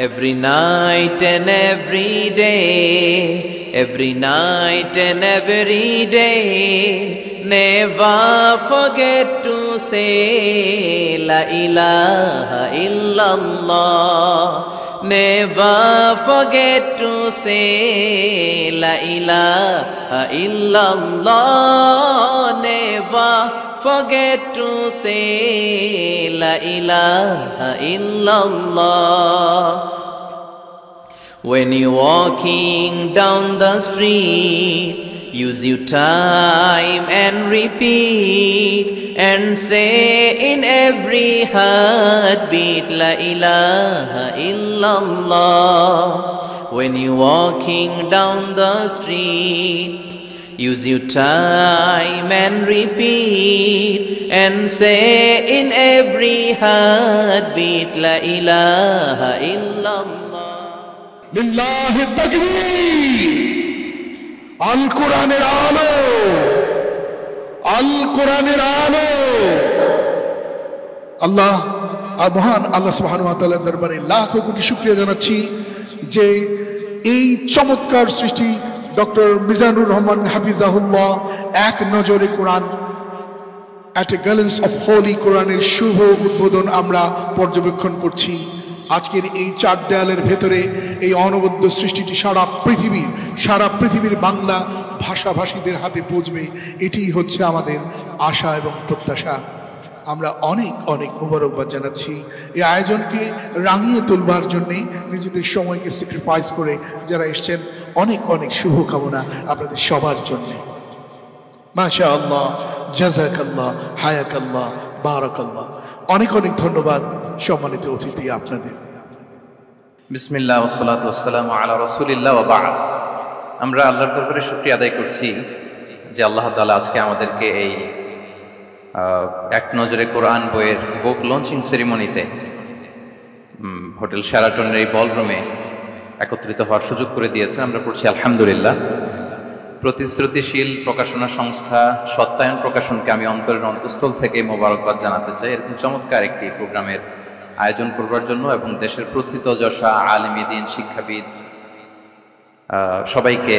Every night and every day, every night and every day, never forget to say La ilaha illallah. Never forget to say La ilaha illallah. Never forget to say La ilaha illallah. When you're walking down the street, use your time and repeat and say in every heartbeat La ilaha illallah. When you're walking down the street, use your time and repeat and say in every heartbeat La ilaha illallah. Lillahi takbir. Al Quraner alo, Al Quraner alo. Allah মহান আল্লাহ সুবহানাহু ওয়া তাআলার দরবারে লাখো কোটি শুকরিয়া জানাচ্ছি যে এই চমৎকার সৃষ্টি ডক্টর মিজানুর রহমান হাফিজাহুল্লাহ এক নজরে কোরআন এট এ গ্লিম্পস অফ হোলি কোরআনের শুভ উদ্বোধন আমরা পর্যবেক্ষণ করছি। আজকের এই চার দেয়ালের ভেতরে এই অনবদ্য সৃষ্টিটি সারা পৃথিবীর বাংলা ভাষাভাষীদের হাতে পৌঁছবে, এটিই হচ্ছে আমাদের আশা এবং প্রত্যাশা। আমরা অনেক অনেক মোবারকবাদ জানাচ্ছি এই আয়োজনকে রাঙিয়ে তুলবার জন্যে নিজেদের সময়কে স্যাক্রিফাইস করে যারা এসছেন। অনেক অনেক শুভকামনা আপনাদের সবার জন্য। মাশাআল্লাহ, জাযাকাল্লাহ, হায়াকাল্লাহ, বারাকাল্লাহ। অনেক অনেক ধন্যবাদ সম্মানিত অতিথি আপনাদের। বিসমিল্লাহ ওয়াসসালাতু ওয়াসসালামু আলা রাসূলিল্লাহ ওয়া বা'দ। আমরা আল্লাহর দরবারে শুকরিয়া আদায় করছি যে আল্লাহ তাআলা আজকে আমাদেরকে এই এক নজরে কোরআন বইয়ের বুক লঞ্চিং সেরিমনিতে হোটেল শেরাটনের এই বলরুমে একত্রিত হওয়ার সুযোগ করে দিয়েছেন। আমরা পড়ছি আলহামদুলিল্লাহ। প্রতিশ্রুতিশীল প্রকাশনা সংস্থা সত্যায়ন প্রকাশনকে আমি অন্তরের অন্তঃস্থল থেকে মোবারকবাদ জানাতে চাই এরকম চমৎকার একটি প্রোগ্রামের আয়োজন করবার জন্য এবং দেশের প্রথিতযশা আলেমী দ্বীন শিক্ষাবিদ সবাইকে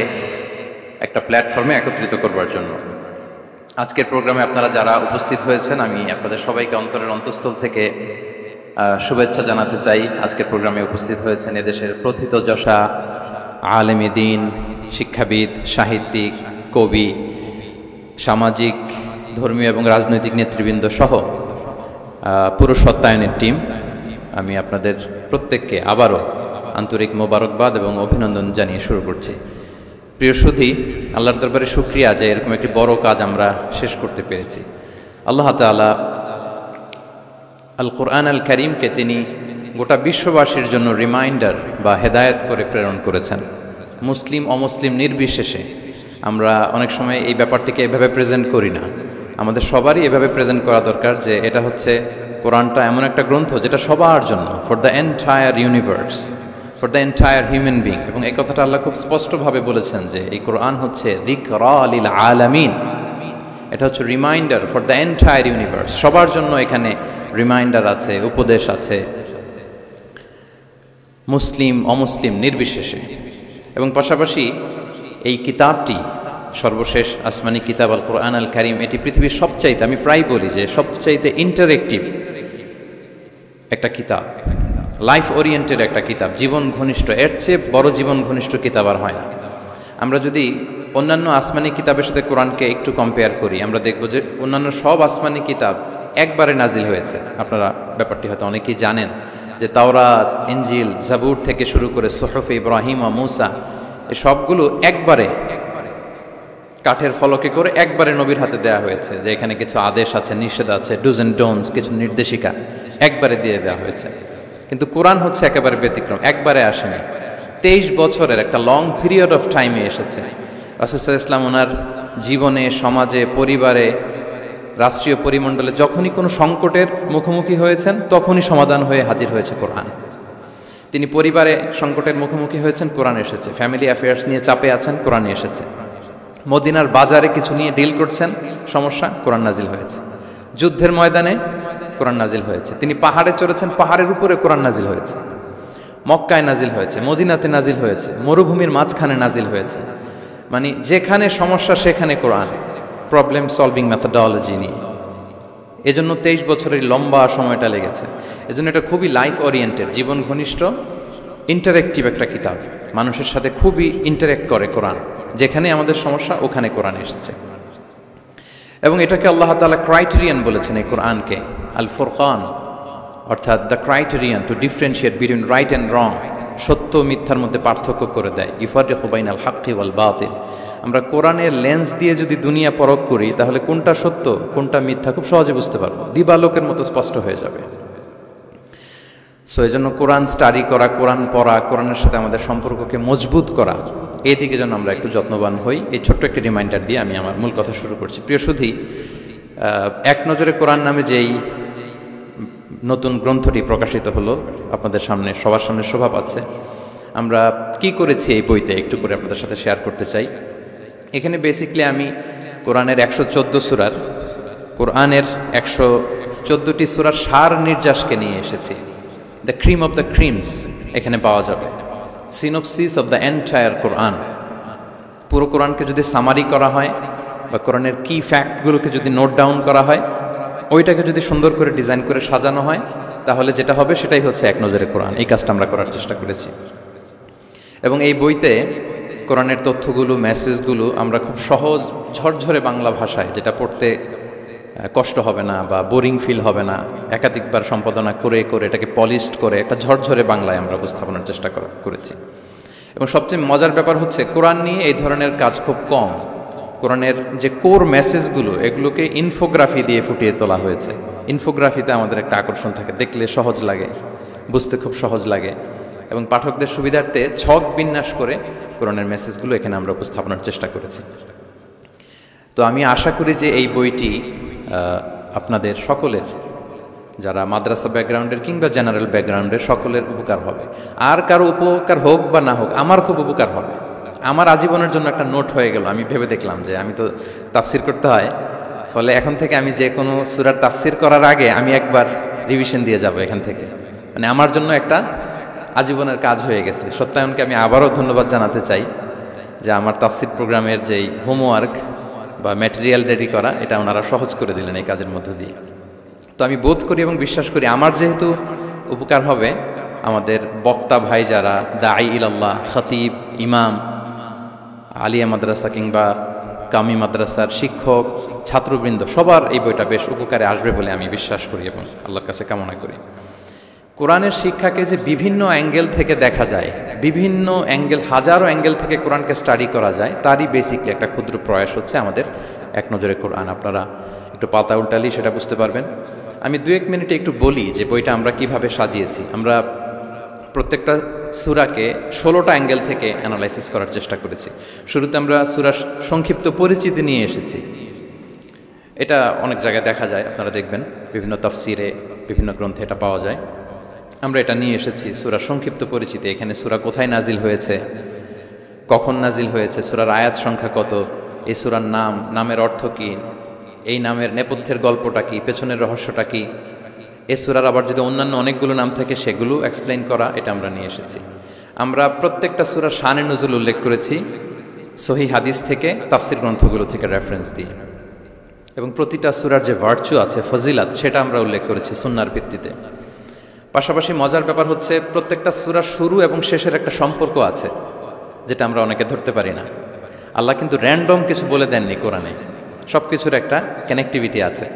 একটা প্ল্যাটফর্মে একত্রিত করবার জন্য। আজকের প্রোগ্রামে আপনারা যারা উপস্থিত হয়েছেন আমি আপনাদের সবাইকে অন্তরের অন্তঃস্থল থেকে শুভেচ্ছা জানাতে চাই। আজকের প্রোগ্রামে উপস্থিত হয়েছেন এদেশের প্রথিতযশা আলেমী দ্বীন শিক্ষাবিদ, সাহিত্যিক, কবি, সামাজিক, ধর্মীয় এবং রাজনৈতিক নেতৃবৃন্দ সহ পুরো সত্যায়নের টিম। আমি আপনাদের প্রত্যেককে আবারও আন্তরিক মোবারকবাদ এবং অভিনন্দন জানিয়ে শুরু করছি। প্রিয় সুধী, আল্লাহর দরবারে শুকরিয়া যে এরকম একটি বড় কাজ আমরা শেষ করতে পেরেছি। আল্লাহ তাআলা আল কোরআন আল কারীমকে তিনি গোটা বিশ্ববাসীর জন্য রিমাইন্ডার বা হেদায়েত করে প্রেরণ করেছেন। মুসলিম অমুসলিম নির্বিশেষে আমরা অনেক সময় এই ব্যাপারটিকে এভাবে প্রেজেন্ট করি না। আমাদের সবারই এভাবে প্রেজেন্ট করা দরকার যে এটা হচ্ছে কোরআনটা এমন একটা গ্রন্থ যেটা সবার জন্য, for the entire universe, for the entire human being. এবং এই কথাটা আল্লাহ খুব স্পষ্টভাবে বলেছেন যে এই কোরআন হচ্ছে যিকরা লিল আলামিন, এটা হচ্ছে reminder for the entire universe. সবার জন্য এখানে রিমাইন্ডার আছে, উপদেশ আছে, মুসলিম অমুসলিম নির্বিশেষে। এবং পাশাপাশি এই কিতাবটি সর্বশেষ আসমানি কিতাব আল কোরআন আল কারীম, এটি পৃথিবীর সবচাইতে, আমি প্রায় বলি যে সবচাইতে ইন্টারেক্টিভ একটা কিতাব, লাইফ ওরিয়েন্টেড একটা কিতাব, জীবন ঘনিষ্ঠ। এর চেয়ে বড় জীবন ঘনিষ্ঠ কিতাব আর হয় না। আমরা যদি অন্যান্য আসমানি কিতাবের সাথে কোরআনকে একটু কম্পেয়ার করি, আমরা দেখব যে অন্যান্য সব আসমানি কিতাব একবারে নাজিল হয়েছে। আপনারা ব্যাপারটি হয়তো অনেকেই জানেন যে তাওরাত, ইনজিল, জাবুর থেকে শুরু করে সুহুফ ইব্রাহিম ও মূসা, এই সবগুলো একবারে কাঠের ফলকে করে একবারে নবীর হাতে দেওয়া হয়েছে। যে এখানে কিছু আদেশ আছে, নিষেধ আছে, ডুজ অ্যান্ড ডোন্টস, কিছু নির্দেশিকা একবারে দিয়ে দেওয়া হয়েছে। কিন্তু কোরআন হচ্ছে একেবারে ব্যতিক্রম, একবারে আসেনি, 23 বছরের একটা লং পিরিয়ড অফ টাইমে এসেছে। রাসূল সাল্লাল্লাহু আলাইহি ওয়াসাল্লাম ওনার জীবনে, সমাজে, পরিবারে, রাষ্ট্রীয় পরিমণ্ডলে যখনই কোনো সংকটের মুখোমুখি হয়েছেন তখনই সমাধান হয়ে হাজির হয়েছে কোরআন। তিনি পরিবারে সংকটের মুখোমুখি হয়েছেন, কোরআন এসেছে। ফ্যামিলি অ্যাফেয়ার্স নিয়ে চাপে আছেন, কোরআন এসেছে। মদিনার বাজারে কিছু নিয়ে ডিল করছেন, সমস্যা, কোরআন নাজিল হয়েছে। যুদ্ধের ময়দানে কোরআন নাজিল হয়েছে। তিনি পাহাড়ে চড়েছেন, পাহাড়ের উপরে কোরআন নাজিল হয়েছে। মক্কায় নাজিল হয়েছে, মদিনাতে নাজিল হয়েছে, মরুভূমির মাঝখানে নাজিল হয়েছে, মানে যেখানে সমস্যা সেখানে কোরআন, প্রবলেম সলভিং মেথডোলজি নিয়ে। এজন্য 23 বছরের লম্বা সময়টা লেগেছে। এজন্য এটা খুবই লাইফ ওরিয়েন্টেড, জীবন ঘনিষ্ঠ, ইন্টারেক্টিভ একটা কিতাব। মানুষের সাথে খুবই ইন্টারেক্ট করে কোরআন, যেখানে আমাদের সমস্যা ওখানে কোরআন এসেছে। এবং এটাকে আল্লাহ তাআলা ক্রাইটেরিয়ান বলেছেন এই কোরআনকে, আল ফুরকান, অর্থাৎ the criterion two differentiate between right and রং, সত্য মিথ্যার মধ্যে পার্থক্য করে দেয়। ইউফারিকু বাইনাল হাক্কি ওয়াল বাতিল। আমরা কোরআনের লেন্স দিয়ে যদি দুনিয়া পরখ করি, তাহলে কোনটা সত্য কোনটা মিথ্যা খুব সহজে বুঝতে পারবো, দিবালোকের মতো স্পষ্ট হয়ে যাবে। সো এই জন্য কোরআন স্টাডি করা, কোরআন পড়া, কোরআনের সাথে আমাদের সম্পর্ককে মজবুত করা, এই দিকে যেন আমরা একটু যত্নবান হই। এই ছোট্ট একটি রিমাইন্ডার দিয়ে আমি আমার মূল কথা শুরু করছি। প্রিয় সুধী, এক নজরে কোরআন নামে যেই নতুন গ্রন্থটি প্রকাশিত হলো, আপনাদের সামনে সবার সামনে শোভা পাচ্ছে। আমরা কি করেছি এই বইতে একটু করে আপনাদের সাথে শেয়ার করতে চাই। এখানে বেসিকলি আমি কোরআনের 114 সূরার, কোরআনের 114টি সূরার সার নির্যাসকে নিয়ে এসেছি। The cream of the creams এখানে পাওয়া যাবে, সিনোপসিস অফ দ্য এন্টায়ার কোরআন। পুরো কোরআনকে যদি সামারি করা হয় বা কোরআনের কি ফ্যাক্টগুলোকে যদি নোট ডাউন করা হয়, ওইটাকে যদি সুন্দর করে ডিজাইন করে সাজানো হয়, তাহলে যেটা হবে সেটাই হচ্ছে এক নজরে কোরআন। এই কাজটা আমরা করার চেষ্টা করেছি। এবং এই বইতে কোরআনের তথ্যগুলো, মেসেজগুলো আমরা খুব সহজ ঝরঝরে বাংলা ভাষায়, যেটা পড়তে কষ্ট হবে না বা বোরিং ফিল হবে না, একাধিকবার সম্পাদনা করে করে এটাকে পলিশড করে একটা ঝরঝরে বাংলায় আমরা উপস্থাপনের চেষ্টা করেছি। এবং সবচেয়ে মজার ব্যাপার হচ্ছে কোরআন নিয়ে এই ধরনের কাজ খুব কম। কোরআনের যে কোর মেসেজগুলো, এগুলোকে ইনফোগ্রাফি দিয়ে ফুটিয়ে তোলা হয়েছে। ইনফোগ্রাফিতে আমাদের একটা আকর্ষণ থাকে, দেখলে সহজ লাগে, বুঝতে খুব সহজ লাগে, এবং পাঠকদের সুবিধার্থে ছক বিন্যাস করে কোরআনের মেসেজগুলো এখানে আমরা উপস্থাপনের চেষ্টা করেছি। তো আমি আশা করি যে এই বইটি আপনাদের সকলের, যারা মাদ্রাসা ব্যাকগ্রাউন্ডের কিংবা জেনারেল ব্যাকগ্রাউন্ডের, সকলের উপকার হবে। আর কারো উপকার হোক বা না হোক, আমার খুব উপকার হবে। আমার আজীবনের জন্য একটা নোট হয়ে গেল। আমি ভেবে দেখলাম যে আমি তো তাফসির করতে হয়, ফলে এখন থেকে আমি যে কোনো সূরার তাফসির করার আগে আমি একবার রিভিশন দিয়ে যাব এখান থেকে। মানে আমার জন্য একটা আজীবনের কাজ হয়ে গেছে। সত্যায়নকে আমি আবারও ধন্যবাদ জানাতে চাই যে আমার তাফসির প্রোগ্রামের যেই হোমওয়ার্ক বা ম্যাটেরিয়াল রেডি করা, এটা ওনারা সহজ করে দিলেন এই কাজের মধ্য দিয়ে। তো আমি বোধ করি এবং বিশ্বাস করি আমার যেহেতু উপকার হবে, আমাদের বক্তা ভাই যারা দাঈ ইলাল্লাহ, খতিব, ইমাম, আলিয়া মাদ্রাসা কিংবা কামি মাদ্রাসার শিক্ষক, ছাত্রবৃন্দ, সবার এই বইটা বেশ উপকারে আসবে বলে আমি বিশ্বাস করি এবং আল্লাহর কাছে কামনা করি। কোরআনের শিক্ষাকে যে বিভিন্ন অ্যাঙ্গেল থেকে দেখা যায়, বিভিন্ন অ্যাঙ্গেল, হাজারো অ্যাঙ্গেল থেকে কোরআনকে স্টাডি করা যায়, তারই বেসিকলি একটা ক্ষুদ্র প্রয়াস হচ্ছে আমাদের এক নজরে কোরআন। আপনারা একটু পাতা উল্টালি সেটা বুঝতে পারবেন। আমি 2-1 মিনিটে একটু বলি যে বইটা আমরা কিভাবে সাজিয়েছি। আমরা প্রত্যেকটা সূরাকে 16টা অ্যাঙ্গেল থেকে অ্যানালাইসিস করার চেষ্টা করেছি। শুরুতে আমরা সূরার সংক্ষিপ্ত পরিচিতি নিয়ে এসেছি। এটা অনেক জায়গায় দেখা যায়, আপনারা দেখবেন বিভিন্ন তাফসিরে, বিভিন্ন গ্রন্থে এটা পাওয়া যায়। আমরা এটা নিয়ে এসেছি সূরার সংক্ষিপ্ত পরিচিতি। এখানে সূরা কোথায় নাজিল হয়েছে, কখন নাজিল হয়েছে, সূরার আয়াত সংখ্যা কত, এই সূরার নাম, নামের অর্থ কী, এই নামের নেপথ্যের গল্পটা কী, পেছনের রহস্যটা কী, এই সূরার আবার যদি অন্যান্য অনেকগুলো নাম থাকে সেগুলো এক্সপ্লেইন করা, এটা আমরা নিয়ে এসেছি। আমরা প্রত্যেকটা সূরার শানে নুজুল উল্লেখ করেছি সহিহ হাদিস থেকে, তাফসির গ্রন্থগুলো থেকে রেফারেন্স দিয়ে। এবং প্রতিটা সূরার যে ভার্চু আছে, ফজিলাত, সেটা আমরা উল্লেখ করেছি সুন্নাহর ভিত্তিতে। পাশাপাশি মজার ব্যাপার হচ্ছে প্রত্যেকটা সূরার শুরু এবং শেষের একটা সম্পর্ক আছে, যেটা আমরা অনেকে ধরতে পারি না। আল্লাহ কিন্তু র্যান্ডম কিছু বলে দেননি কোরআনে, সব কিছুর একটা কানেক্টিভিটি আছে।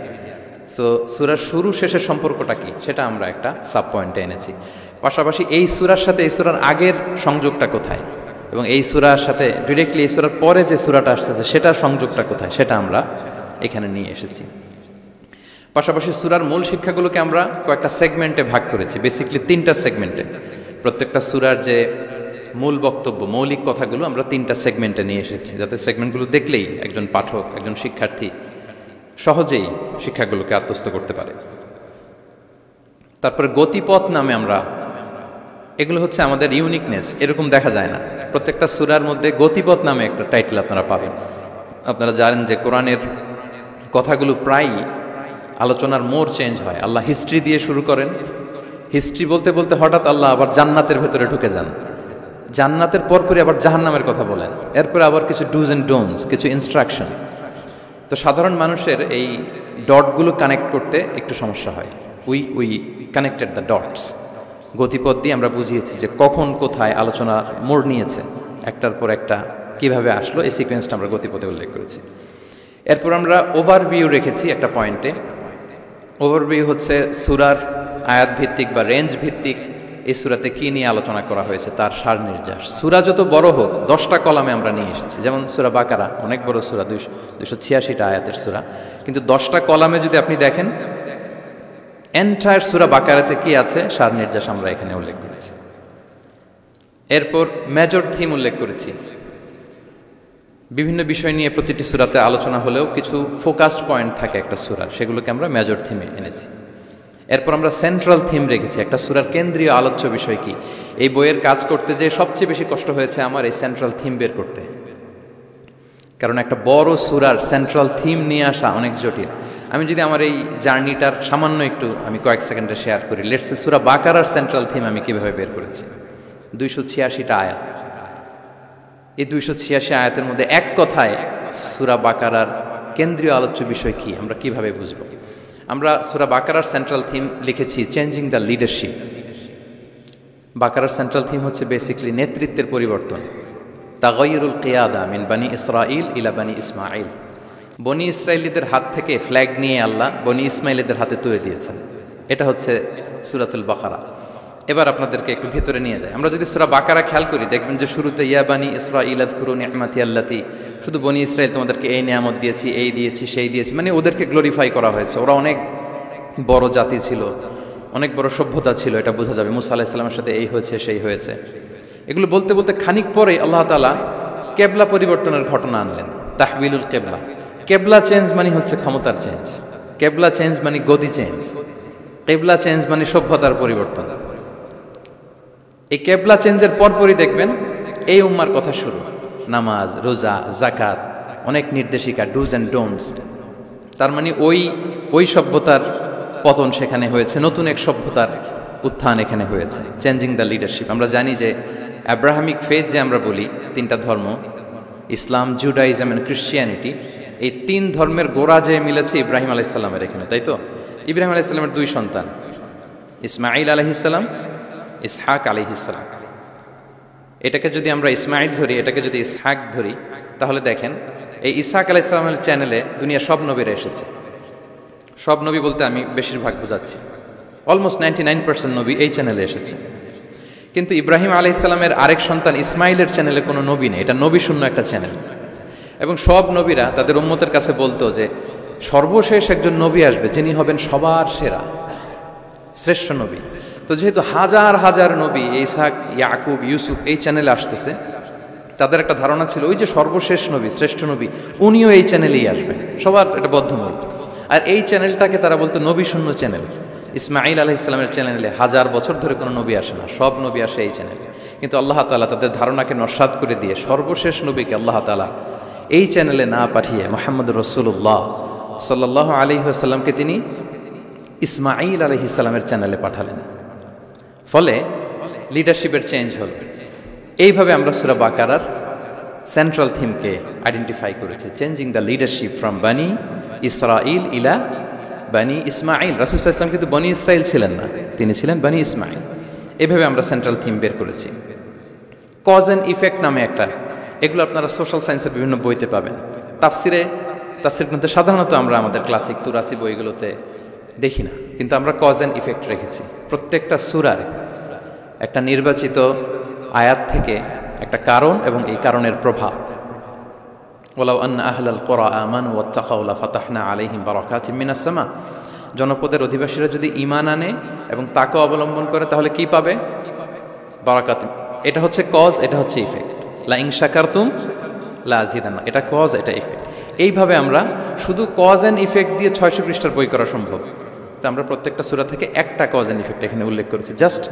সো সূরার শুরু শেষের সম্পর্কটা কি, সেটা আমরা একটা সাব পয়েন্টে এনেছি। পাশাপাশি এই সূরার সাথে এই সূরার আগের সংযোগটা কোথায়, এবং এই সূরার সাথে ডিরেক্টলি এই সূরার পরে যে সূরাটা আসতেছে সেটার সংযোগটা কোথায়, সেটা আমরা এখানে নিয়ে এসেছি। পাশাপাশি সূরার মূল শিক্ষাগুলোকে আমরা কয়েকটা সেগমেন্টে ভাগ করেছি, বেসিকলি 3টা সেগমেন্টে। প্রত্যেকটা সূরার যে মূল বক্তব্য, মৌলিক কথাগুলো আমরা 3টা সেগমেন্টে নিয়ে এসেছি, যাতে সেগমেন্টগুলো দেখলেই একজন পাঠক, একজন শিক্ষার্থী সহজেই শিক্ষাগুলোকে আত্মস্থ করতে পারে। তারপরে গতিপথ নামে আমরা, এগুলো হচ্ছে আমাদের ইউনিকনেস, এরকম দেখা যায় না। প্রত্যেকটা সূরার মধ্যে গতিপথ নামে একটা টাইটেল আপনারা পাবেন। আপনারা জানেন যে কোরআনের কথাগুলো প্রায়ই আলোচনার মোড় চেঞ্জ হয়। আল্লাহ হিস্ট্রি দিয়ে শুরু করেন, হিস্ট্রি বলতে বলতে হঠাৎ আল্লাহ আবার জান্নাতের ভেতরে ঢুকে যান, জান্নাতের পরপরই আবার জাহান্নামের কথা বলেন, এরপরে আবার কিছু ডুজ অ্যান্ড ডোন্টস, কিছু ইনস্ট্রাকশন। তো সাধারণ মানুষের এই ডটগুলো কানেক্ট করতে একটু সমস্যা হয়। উই কানেক্টেড দ্য ডটস, গতিপথ দিয়ে আমরা বুঝিয়েছি যে কখন কোথায় আলোচনার মোড় নিয়েছে, একটার পর একটা কিভাবে আসলো, এই সিকোয়েন্সটা আমরা গতিপথে উল্লেখ করেছি। এরপর আমরা ওভারভিউ রেখেছি একটা পয়েন্টে। ওভারভিউ হচ্ছে সূরার আয়াত ভিত্তিক বা রেঞ্জ ভিত্তিক এই সূরাতে কী নিয়ে আলোচনা করা হয়েছে তার সার নির্যাস। সূরা যত বড় হোক 10টা কলামে আমরা নিয়ে এসেছি। যেমন সূরা বাকারা অনেক বড় সূরা, 286টা আয়াতের সূরা, কিন্তু 10টা কলামে যদি আপনি দেখেন এন্টায়ার সূরা বাকারাতে কি আছে সার নির্যাস আমরা এখানে উল্লেখ করেছি। এরপর মেজর থিম উল্লেখ করেছি। বিভিন্ন বিষয় নিয়ে প্রতিটি সূরাতে আলোচনা হলেও কিছু ফোকাসড পয়েন্ট থাকে একটা সূরার, সেগুলোকে আমরা মেজর থিমে এনেছি। এরপর আমরা সেন্ট্রাল থিম রেখেছি, একটা সূরার কেন্দ্রীয় আলোচ্য বিষয় কি। এই বইয়ের কাজ করতে যে সবচেয়ে বেশি কষ্ট হয়েছে আমার এই সেন্ট্রাল থিম বের করতে, কারণ একটা বড় সূরার সেন্ট্রাল থিম নিয়ে আসা অনেক জটিল। আমি যদি আমার এই জার্নিটার সামান্য একটু আমি কয়েক সেকেন্ডে শেয়ার করি। লেটস সে সূরা বাকারার সেন্ট্রাল থিম আমি কিভাবে বের করেছি। 286টা আয়াত, এই 286 আয়াতের মধ্যে এক কথায় সূরা বাকারার কেন্দ্রীয় আলোচ্য বিষয় কি আমরা কিভাবে বুঝব। আমরা সূরা বাকারার সেন্ট্রাল থিম লিখেছি চেঞ্জিং দ্য লিডারশিপ। বাকারার সেন্ট্রাল থিম হচ্ছে বেসিক্যালি নেতৃত্বের পরিবর্তন। তাগায়ুরুল কিয়াদা মিন বানি ইসরাইল ইলা বানি ইসমাইল। বনি ইসরায়েলীদের হাত থেকে ফ্ল্যাগ নিয়ে আল্লাহ বনি ইসমাইলীদের হাতে তুলে দিয়েছেন। এটা হচ্ছে সূরাতুল বাকারা। এবার আপনাদেরকে একটু ভেতরে নিয়ে যায়। আমরা যদি সূরা বাকারা খেয়াল করি দেখবেন যে শুরুতে ইয়া বানি ইসরাইল আযকুরু নি'মাতি আল্লাতি, শুধু বনি ইসরাইল তোমাদেরকে এই নিয়ামত দিয়েছি, এই দিয়েছি, সেই দিয়েছি, মানে ওদেরকে গ্লোরিফাই করা হয়েছে। ওরা অনেক বড় জাতি ছিল, অনেক বড় সভ্যতা ছিল, এটা বোঝা যাবে। মুসা আলাইহিস সালামের সাথে এই হয়েছে সেই হয়েছে, এগুলো বলতে বলতে খানিক পরে আল্লাহ তাআলা কেবলা পরিবর্তনের ঘটনা আনলেন। তাহবিলুল কেবলা, কেবলা চেঞ্জ মানে হচ্ছে ক্ষমতার চেঞ্জ, কেবলা চেঞ্জ মানে গদি চেঞ্জ, কেবলা চেঞ্জ মানে সভ্যতার পরিবর্তন। এই কেবলা চেঞ্জের পরপরই দেখবেন এই উম্মার কথা শুরু, নামাজ, রোজা, জাকাত, অনেক নির্দেশিকা, ডুজ অ্যান্ড ডোন্টস। তার মানে ওই সভ্যতার পতন সেখানে হয়েছে, নতুন এক সভ্যতার উত্থান এখানে হয়েছে। Changing the leadership. আমরা জানি যে অ্যাব্রাহামিক ফেথ যে আমরা বলি, 3টা ধর্ম, ইসলাম, জুডাইজম অ্যান্ড ক্রিশ্চিয়ানিটি, এই 3 ধর্মের গোড়া যে মিলেছে ইব্রাহিম আলাইহিস সালামের এখানে, তাই তো? ইব্রাহিম আলাইহিস সালামের 2 সন্তান, ইসমাঈল আলাইহিস সালাম, ইসহাক আলাইহিস সালাম। এটাকে যদি আমরা ইসমাঈল ধরি, এটাকে যদি ইসহাক ধরি, তাহলে দেখেন এই ইসহাক আলাইহিস সালামের চ্যানেলে দুনিয়ার সব নবীরা এসেছে। সব নবী বলতে আমি বেশিরভাগ বোঝাচ্ছি, অলমোস্ট 99% নবী এই চ্যানেলে এসেছে। কিন্তু ইব্রাহিম আলাইহিস সালামের আরেক সন্তান ইসমাইলের চ্যানেলে কোনো নবী নেই, এটা নবী শূন্য একটা চ্যানেল। এবং সব নবীরা তাদের উম্মতের কাছে বলতো যে সর্বশেষ একজন নবী আসবে যিনি হবেন সবার সেরা, শ্রেষ্ঠ নবী। তো যেহেতু হাজার হাজার নবী ইসহাক, ইয়াকুব, ইউসুফ এই চ্যানেলে আসতেছে, তাদের একটা ধারণা ছিল ওই যে সর্বশেষ নবী, শ্রেষ্ঠ নবী, উনিও এই চ্যানেলেই আসবেন, সবার এটা বদ্ধমূল। আর এই চ্যানেলটাকে তারা বলতো নবী শূন্য চ্যানেল। ইসমাঈল আলাইহিস সালামের চ্যানেলে 1000 বছর ধরে কোনো নবী আসে না, সব নবী আসে এই চ্যানেলে। কিন্তু আল্লাহ তাআলা তাদের ধারণাকে নস্যাৎ করে দিয়ে সর্বশেষ নবীকে আল্লাহ তাআলা এই চ্যানেলে না পাঠিয়ে মুহাম্মদ রাসূলুল্লাহ সাল্লাল্লাহু আলাইহি ওয়াসাল্লামকে তিনি ইসমাঈল আলাইহিস সালামের চ্যানেলে পাঠালেন। ফলে লিডারশিপের চেঞ্জ হল। এইভাবে আমরা সূরা বাকারার সেন্ট্রাল থিমকে আইডেন্টিফাই করেছি, চেঞ্জিং দ্য লিডারশিপ ফ্রম বানি ইসরাইল ইলা বানি ইসমাঈল। রাসূল সাল্লাল্লাহু আলাইহি ওয়াসাল্লাম কিন্তু বনি ইসরাইল ছিলেন না, তিনি ছিলেন বানি ইসমাঈল। এভাবে আমরা সেন্ট্রাল থিম বের করেছি। কজ অ্যান্ড ইফেক্ট নামে একটা, এগুলো আপনারা সোশ্যাল সায়েন্সের বিভিন্ন বইতে পাবেন। তাফসির গ্রন্থে সাধারণত আমরা আমাদের ক্লাসিক তুরাসি বইগুলোতে দেখি না, কিন্তু আমরা কজ অ্যান্ড ইফেক্ট রেখেছি। প্রত্যেকটা সূরার একটা নির্বাচিত আয়াত থেকে একটা কারণ এবং এই কারণের প্রভাব। ওয়ালাউ আন্না আহলাল কুরা আমানু ওয়াত্তাকাউ লাফাতাহনা আলাইহিম বারাকাতিম মিনাস সামা। জনপদের অধিবাসীরা যদি ঈমান আনে এবং তাকওয়া অবলম্বন করে তাহলে কি পাবে? বারাকাত। এটা হচ্ছে কজ, এটা হচ্ছে ইফেক্ট। লা ইন শাকারতুম লা আযীদান্না, এটা কজ, এটা ইফেক্ট। এইভাবে আমরা শুধু কজ অ্যান্ড ইফেক্ট দিয়ে 600 পৃষ্ঠার বই করা সম্ভব। তো আমরা প্রত্যেকটা সূরা থেকে একটা কজ অ্যান্ড ইফেক্ট এখানে উল্লেখ করেছি, জাস্ট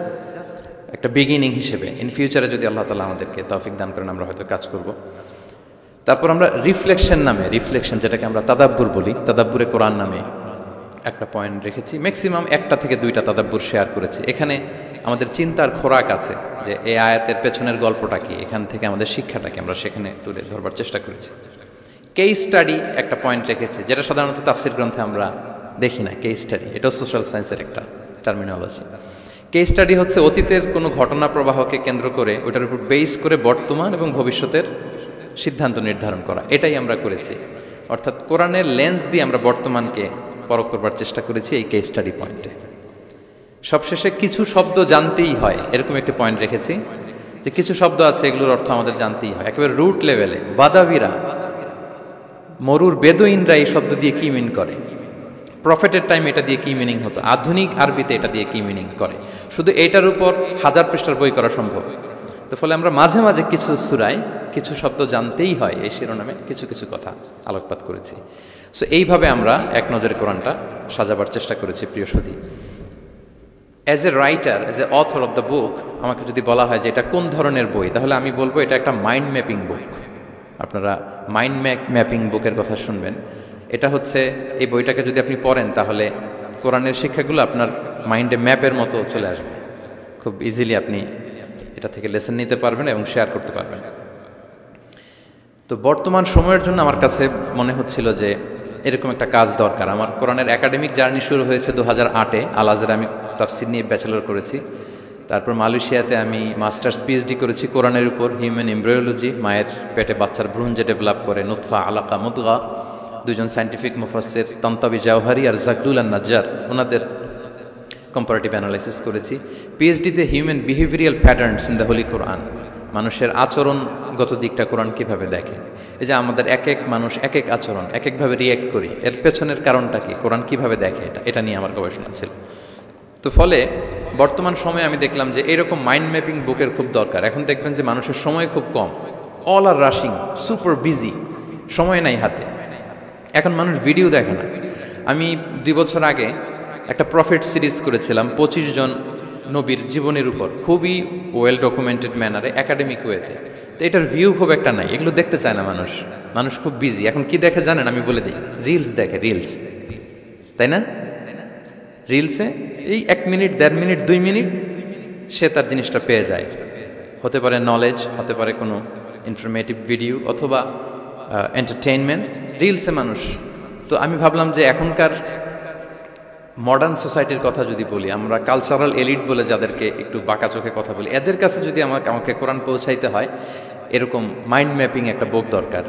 একটা বিগিনিং হিসেবে। ইন ফিউচারে যদি আল্লাহ তাআলা আমাদেরকে তৌফিক দান করেন আমরা হয়তো কাজ করব। তারপর আমরা রিফ্লেকশন নামে, রিফ্লেকশন যেটাকে আমরা তাদাব্বুর বলি, তাদাব্বুরে কোরআন নামে একটা পয়েন্ট রেখেছি, ম্যাক্সিমাম একটা থেকে দুইটা তাদাব্বুর শেয়ার করেছি। এখানে আমাদের চিন্তার খোরাক আছে যে এই আয়াতের পেছনের গল্পটা কি, এখান থেকে আমাদের শিক্ষাটা কি, আমরা সেখানে তুলে ধরবার চেষ্টা করেছি। কেস স্টাডি একটা পয়েন্ট রেখেছি, যেটা সাধারণত তাফসির গ্রন্থে আমরা দেখি না। কেস স্টাডি এটাও সোশ্যাল সায়েন্সের একটা টার্মিনোলজি। কেস স্টাডি হচ্ছে অতীতের কোনো ঘটনা প্রবাহকে কেন্দ্র করে ওটার উপর বেস করে বর্তমান এবং ভবিষ্যতের সিদ্ধান্ত নির্ধারণ করা, এটাই আমরা করেছি। অর্থাৎ কোরআনের লেন্স দিয়ে আমরা বর্তমানকে পরখ করবার চেষ্টা করেছি এই কেস স্টাডি পয়েন্টে। সবশেষে কিছু শব্দ জানতেই হয়, এরকম একটি পয়েন্ট রেখেছি যে কিছু শব্দ আছে এগুলোর অর্থ আমাদের জানতেই হয়। একেবারে রুট লেভেলে বাদাবিরা, মরুর বেদুইনরা এই শব্দ দিয়ে কি মিন করে, প্রফেটের টাইম এটা দিয়ে কি মিনিং হতো, আধুনিক আরবিতে এটা দিয়ে কি মিনিং করে, শুধু এটার উপর 1000 পৃষ্ঠার বই করা সম্ভব। তো ফলে আমরা মাঝে মাঝে কিছু সূরায় কিছু শব্দ জানতেই হয় এই শিরোনামে কিছু কিছু কথা আলোকপাত করেছি। সো এইভাবে আমরা এক নজরে কোরআনটা সাজাবার চেষ্টা করেছি। প্রিয় সুধী, as a writer, as a author of the book, আমাকে যদি বলা হয় যে এটা কোন ধরনের বই, তাহলে আমি বলবো এটা একটা মাইন্ড ম্যাপিং বুক। আপনারা মাইন্ড ম্যাপিং বুকের কথা শুনবেন। এটা হচ্ছে, এই বইটাকে যদি আপনি পড়েন তাহলে কোরআনের শিক্ষাগুলো আপনার মাইন্ডে ম্যাপের মতো চলে আসবে। খুব ইজিলি আপনি এটা থেকে লেসন নিতে পারবেন এবং শেয়ার করতে পারবেন। তো বর্তমান সময়ের জন্য আমার কাছে মনে হচ্ছিল যে এরকম একটা কাজ দরকার। আমার কোরআনের একাডেমিক জার্নি শুরু হয়েছে 2008-এ। আল আজহারে আমি তাফসির নিয়ে ব্যাচেলর করেছি। তারপর মালয়েশিয়াতে আমি মাস্টার্স পিএইচডি করেছি কোরআনের উপর, হিউম্যান এমব্রায়োলজি। মায়ের পেটে বাচ্চার ভ্রূণ যে ডেভেলপ করে, নুতফা, আলাকা, মুদগা, দুজন সায়েন্টিফিক মুফাসসির তান্তাবি জাওহারি আর জাকদুল নাজ্জার, ওনাদের কম্পারেটিভ অ্যানালাইসিস করেছি। পিএইচডিতে human behavioural patterns in the holy Quran, মানুষের আচরণগত দিকটা কোরআন কীভাবে দেখে। এই যে আমাদের এক এক মানুষ এক এক আচরণ, এক একভাবে রিয়্যাক্ট করি, এর পেছনের কারণটা কি, কোরআন কীভাবে দেখে, এটা নিয়ে আমার গবেষণা ছিল। তো ফলে বর্তমান সময়ে আমি দেখলাম যে এরকম মাইন্ড ম্যাপিং বুকের খুব দরকার। এখন দেখবেন যে মানুষের সময় খুব কম, all are rushing, super busy, সময় নাই হাতে। এখন মানুষ ভিডিও দেখে না। আমি 2 বছর আগে একটা প্রফেট সিরিজ করেছিলাম 25 জন নবীর জীবনের উপর, খুবই ওয়েল ডকুমেন্টেড ম্যানারে, একাডেমিক ওয়েতে। তো এটার ভিউ খুব একটা নাই, এগুলো দেখতে চায় না মানুষ। মানুষ খুব বিজি। এখন কি দেখে জানেন? আমি বলে দিই, রিলস দেখে, রিলস, তাই না? রিলসে এই 1 মিনিট, 1.5 মিনিট, 2 মিনিট সে তার জিনিসটা পেয়ে যায়। হতে পারে নলেজ, হতে পারে কোনো ইনফরমেটিভ ভিডিও, অথবা এন্টারটেইনমেন্ট, রিলসে মানুষ। তো আমি ভাবলাম যে এখনকার মডার্ন সোসাইটির কথা যদি বলি, আমরা কালচারাল এলিট বলে যাদেরকে একটু বাঁকা চোখে কথা বলি, এদের কাছে যদি আমাকে কোরআন পৌঁছাইতে হয়, এরকম মাইন্ড ম্যাপিং একটা বুক দরকার।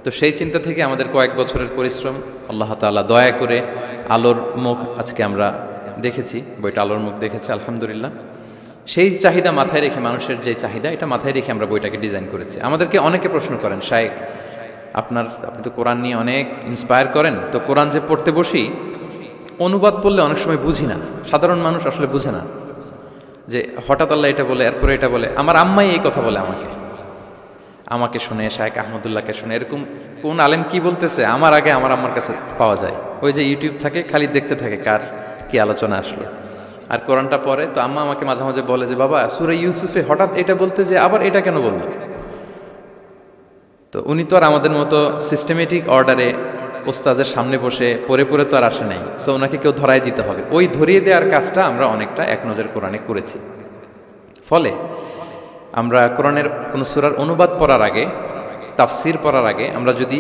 তো সেই চিন্তা থেকে আমাদের কয়েক বছরের পরিশ্রম, আল্লাহ তাআলা দয়া করে আলোর মুখ আজকে আমরা দেখেছি, বইটা আলোর মুখ দেখেছে আলহামদুলিল্লাহ। সেই চাহিদা মাথায় রেখে, মানুষের যে চাহিদা, এটা মাথায় রেখে আমরা বইটাকে ডিজাইন করেছি। আমাদেরকে অনেকে প্রশ্ন করেন, শায়েখ আপনি তো কোরআন নিয়ে অনেক ইন্সপায়ার করেন, তো কোরআন যে পড়তে বসি, অনুবাদ পড়লে অনেক সময় বুঝি না। সাধারণ মানুষ আসলে বুঝে না যে হঠাৎ আল্লাহ এটা বলে, এরপরে এটা বলে। আমার আম্মাই এই কথা বলে আমাকে শুনে, শায়েখ আহমদুল্লাহকে শুনে, এরকম কোন আলেম কি বলতেছে আমার আগে আমার আম্মার কাছে পাওয়া যায়। ওই যে ইউটিউব থাকে, খালি দেখতে থাকে কার কি আলোচনা আসলো। আর কোরআনটা পড়ে, তো আম্মা আমাকে মাঝে মাঝে বলে যে বাবা, সূরা ইউসুফে হঠাৎ এটা বলতে যে আবার এটা কেন বললো। তো উনি তো আর আমাদের মতো সিস্টেমেটিক অর্ডারে ওস্তাদের সামনে বসে পড়ে পড়ে তো আর আসে নাই। সো ওনাকে কেউ ধরাই দিতে হবে। ওই ধরিয়ে দেওয়ার কাজটা আমরা অনেকটা এক নজর কোরআনে করেছি। ফলে আমরা কোরআনের কোনো সূরার অনুবাদ পড়ার আগে, তাফসির পড়ার আগে, আমরা যদি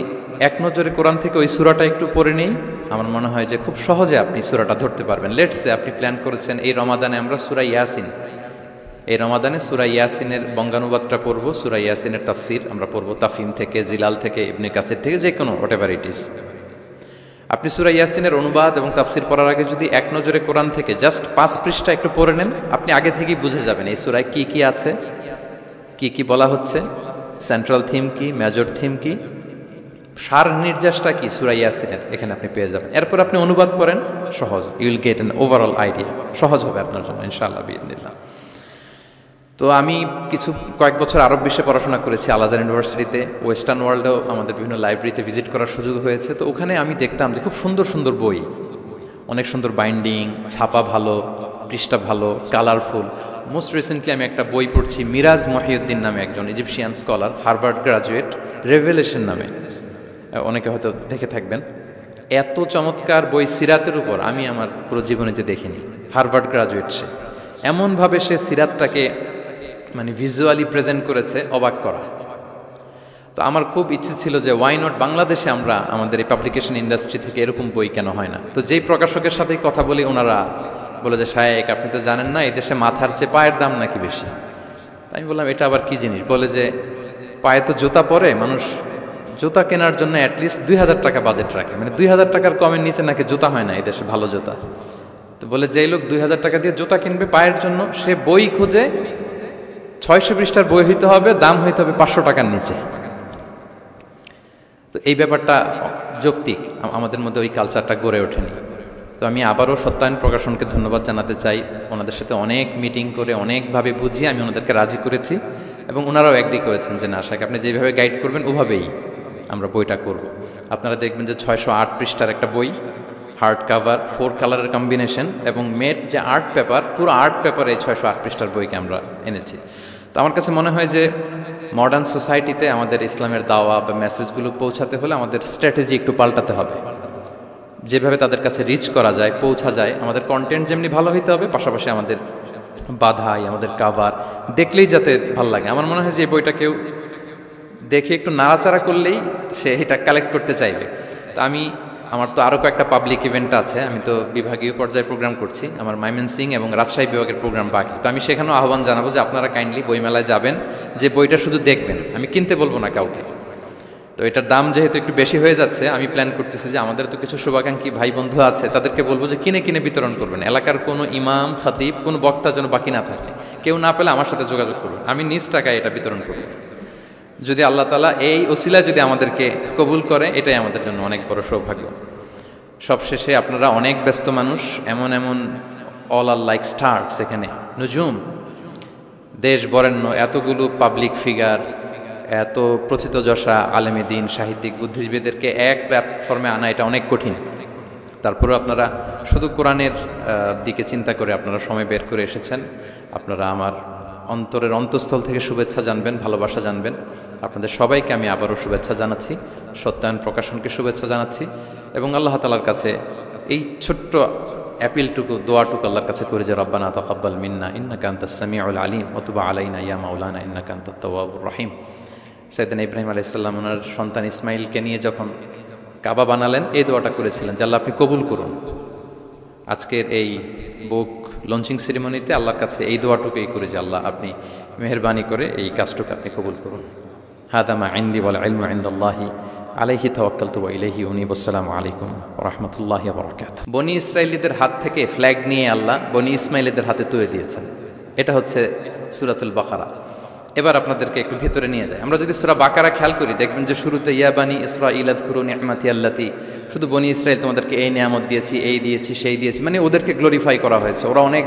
এক নজরে কোরআন থেকে ওই সূরাটা একটু পড়ে নেই, আমার মনে হয় যে খুব সহজে আপনি সূরাটা ধরতে পারবেন। লেটসে আপনি প্ল্যান করেছেন এই রমাদানে আমরা সূরা ইয়াসিন, এই রমাদানে সূরা ইয়াসিনের বঙ্গানুবাদটা পড়ব, সূরা ইয়াসিনের তাফসির আমরা পড়ব, তাফহিম থেকে, জিলাল থেকে, ইবনে কাসির থেকে, যে কোনো হোয়াটএভার ইট ইজ। আপনি সূরা ইয়াসিনের অনুবাদ এবং তাফসির পড়ার আগে যদি এক নজরে কোরআন থেকে জাস্ট 5 পৃষ্ঠা একটু পড়ে নেন, আপনি আগে থেকেই বুঝে যাবেন এই সূরায় কি কি আছে, কি কি বলা হচ্ছে, সেন্ট্রাল থিম কি, মেজর থিম কি, সার নির্যাসটা কি সূরা ইয়াসিনের, এখানে আপনি পেয়ে যাবেন। এরপর আপনি অনুবাদ পড়েন, সহজ, you will get an overall idea. সহজ হবে আপনার জন্য ইনশাআল্লাহ বিইذنিল্লাহ। তো আমি কয়েক বছর আরব বিশ্বে পড়াশোনা করেছি, আল আজহার ইউনিভার্সিটিতে। ওয়েস্টার্ন ওয়ার্ল্ডেও আমাদের বিভিন্ন লাইব্রেরিতে ভিজিট করার সুযোগ হয়েছে। তো ওখানে আমি দেখতাম যে খুব সুন্দর সুন্দর বই, অনেক সুন্দর বাইন্ডিং, ছাপা ভালো, পৃষ্ঠা ভালো, কালারফুল। মোস্ট রিসেন্টলি আমি একটা বই পড়ছি, মিরাজ মহিউদ্দিন নামে একজন Egyptian scholar, Harvard graduate, revelation নামে, অনেকে হয়তো দেখে থাকবেন। এত চমৎকার বই সিরাতের উপর আমি আমার পুরো জীবনীতে দেখিনি। হার্ভার্ড গ্রাজুয়েট সে, এমনভাবে সে সিরাতটাকে মানে ভিজুয়ালি প্রেজেন্ট করেছে, অবাক করা। তো আমার খুব ইচ্ছে ছিল যে ওয়াই নট বাংলাদেশে আমরা আমাদের এই পাবলিকেশন ইন্ডাস্ট্রি থেকে এরকম বই কেন হয় না। তো যেই প্রকাশকের সাথে কথা বলি ওনারা বলে যে শায়েক আপনি তো জানেন না এই দেশে মাথার চেয়ে পায়ের দাম নাকি বেশি। আমি বললাম এটা আবার কি জিনিস? বলে যে পায়ে তো জুতা পরে, মানুষ জুতা কেনার জন্য অ্যাটলিস্ট 2000 টাকা বাজেট রাখে, মানে 2000 টাকার কমের নিচে নাকি জুতা হয় না এই দেশে ভালো জুতা। তো বলে যেই লোক 2000 টাকা দিয়ে জুতা কিনবে পায়ের জন্য, সে বই খুঁজে 600 পৃষ্ঠার বই হইতে হবে, দাম হইতে হবে 500 টাকার নিচে। তো এই ব্যাপারটা যৌক্তিক, আমাদের মধ্যে ওই কালচারটা গড়ে ওঠেনি। তো আমি আবারও সত্যায়ন প্রকাশনকে ধন্যবাদ জানাতে চাই। ওনাদের সাথে অনেক মিটিং করে অনেকভাবে বুঝিয়ে আমি ওনাদেরকে রাজি করেছি এবং ওনারাও এগ্রি করেছেন যে না শাক আপনি যেভাবে গাইড করবেন ওভাবেই আমরা বইটা করব। আপনারা দেখবেন যে 608 পৃষ্ঠার একটা বই, হার্ড কাভার, 4 কালারের কম্বিনেশন এবং মেড যে আর্ট পেপার, পুরো আর্ট পেপারে 608 পৃষ্ঠার বইকে আমরা এনেছি। তো আমার কাছে মনে হয় যে মডার্ন সোসাইটিতে আমাদের ইসলামের দাওয়া বা মেসেজগুলো পৌঁছাতে হলে আমাদের স্ট্র্যাটেজি একটু পাল্টাতে হবে। যেভাবে তাদের কাছে রিচ করা যায়, পৌঁছা যায়, আমাদের কন্টেন্ট যেমনি ভালো হইতে হবে, পাশাপাশি আমাদের বাধাই, আমাদের কাভার দেখলেই যাতে ভালো লাগে। আমার মনে হয় যে এই বইটা কেউ দেখে একটু নাড়াচাড়া করলেই সে এটা কালেক্ট করতে চাইবে। তো আমার তো আরও কয়েকটা পাবলিক ইভেন্ট আছে, আমি তো বিভাগীয় পর্যায়ে প্রোগ্রাম করছি, আমার ময়মনসিং এবং রাজশাহী বিভাগের প্রোগ্রাম বাকি। তো আমি সেখানেও আহ্বান জানাবো যে আপনারা কাইন্ডলি বইমেলায় যাবেন, যে বইটা শুধু দেখবেন, আমি কিনতে বলবো না কাউকে। তো এটার দাম যেহেতু একটু বেশি হয়ে যাচ্ছে, আমি প্ল্যান করতেছি যে আমাদের তো কিছু শুভাকাঙ্ক্ষী ভাই বন্ধু আছে, তাদেরকে বলবো যে কিনে কিনে বিতরণ করবেন। এলাকার কোনো ইমাম, খাতিব, কোনো বক্তা যেন বাকি না থাকে। কেউ না পেলে আমার সাথে যোগাযোগ করবেন, আমি নিজ টাকায় এটা বিতরণ করব। যদি আল্লাহ তাআলা এই ওসিলা যদি আমাদেরকে কবুল করে, এটাই আমাদের জন্য অনেক বড় সৌভাগ্য। সবশেষে আপনারা অনেক ব্যস্ত মানুষ, এমন এমন অল আর লাইক স্টার্স, এখানে নুজুম, দেশ বরেণ্য এতগুলো পাবলিক ফিগার, এত প্রথিতযশা আলেমে দ্বীন, সাহিত্যিক, বুদ্ধিজীবীদেরকে এক প্ল্যাটফর্মে আনা এটা অনেক কঠিন। তারপরেও আপনারা শুধু কোরআনের দিকে চিন্তা করে আপনারা সময় বের করে এসেছেন। আপনারা আমার অন্তরের অন্তঃস্থল থেকে শুভেচ্ছা জানবেন, ভালোবাসা জানবেন। আপনাদের সবাইকে আমি আবারও শুভেচ্ছা জানাচ্ছি, সত্যায়ন প্রকাশনকে শুভেচ্ছা জানাচ্ছি এবং আল্লাহ তাআলার কাছে এই ছোট্ট অ্যাপিলটুকু, দোয়াটুকু আল্লাহর কাছে করে যে রব্বানা তাকাব্বাল মিন্না ইন্নাকা আনতাস সামিউল আলিম ওয়া তুব আলাইনা ইয়া মাওলানা ইন্নাকা আনতাত তাওয়াবুর রহিম। সাইয়েদনা ইব্রাহিম আলাইহিস সালাম ওনার সন্তান ইসমাইলকে নিয়ে যখন কাবা বানালেন, এই দোয়াটা করেছিলেন যে আল্লাহ আপনি কবুল করুন। আজকের এই বুক লঞ্চিং সেরিমনিতে আল্লাহর কাছে এই দোয়াটুকুই করে যে আল্লাহ আপনি মেহেরবানি করে এই কাজটুকু আপনি কবুল করুন। হাদা মা ইনদি ওয়াল ইলমু ইনদাল্লাহি আলাইহি তাওয়াক্কালতু ওয়া ইলাইহি উনীব। আসসালামু আলাইকুম ওয়া রাহমাতুল্লাহি ওয়া বারাকাতুহু। বনি ইসরাঈলীদের হাত থেকে ফ্ল্যাগ নিয়ে আল্লাহ বনি ইসমাঈলীদের হাতে তুলে দিয়েছেন। এটা হচ্ছে সূরাতুল বাকারা। এবার আপনাদেরকে একটু ভেতরে নিয়ে যায়। আমরা যদি সূরা বাকারা খেয়াল করি, দেখবেন যে শুরুতে ইয়া বানি ইসরাঈল আযকুরু নি'মাতি আল্লাতী, শুধু বনি ইসরাঈল তোমাদেরকে এই নিয়ামত দিয়েছি, এই দিয়েছি, সেই দিয়েছি, মানে ওদেরকে গ্লোরিফাই করা হয়েছে। ওরা অনেক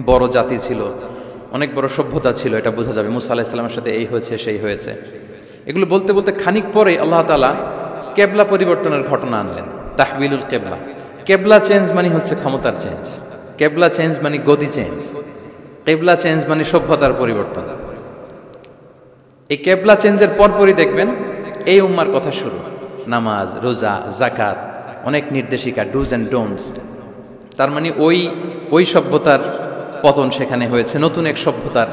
বড় জাতি ছিল, অনেক বড় সভ্যতা ছিল, এটা বোঝা যাবে। মুসা আলাইহিস সালামের সাথে এই হয়েছে, সেই হয়েছে। এগুলো বলতে বলতে খানিক পরে আল্লাহ তাআলা কেবলা পরিবর্তনের ঘটনা আনলেন। তাহবিলুল কেবলা, কেবলা চেঞ্জ মানে হচ্ছে ক্ষমতার চেঞ্জ, কেবলা চেঞ্জ মানে গদি চেঞ্জ, কেবলা চেঞ্জ মানে সভ্যতার পরিবর্তন। এই কেবলা চেঞ্জের পরপরই দেখবেন এই উম্মার কথা শুরু, নামাজ, রোজা, জাকাত, অনেক নির্দেশিকা, ডুজ অ্যান্ড ডোন্টস। তার মানে ওই সভ্যতার পতন সেখানে হয়েছে, নতুন এক সভ্যতার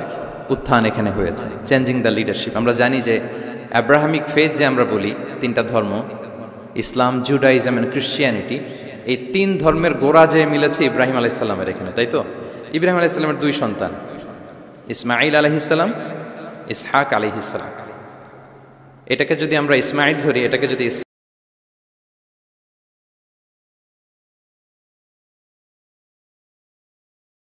উত্থান এখানে হয়েছে। Changing the leadership. আমরা জানি যে অ্যাব্রাহামিক ফেথ যে আমরা বলি, তিনটা ধর্ম, ইসলাম, জুডাইজম অ্যান্ড ক্রিশ্চিয়ানিটি, এই তিন ধর্মের গোড়া যে মিলেছে ইব্রাহিম আলাইহিস সালামের এখানে, তাই তো? ইব্রাহিম আলাইহিস সালামের দুই সন্তান, ইসমাঈল আলাইহিস সালাম, ইসহাক আলাইহিস সালাম। এটাকে যদি আমরা ইসমাঈল ধরি, এটাকে যদি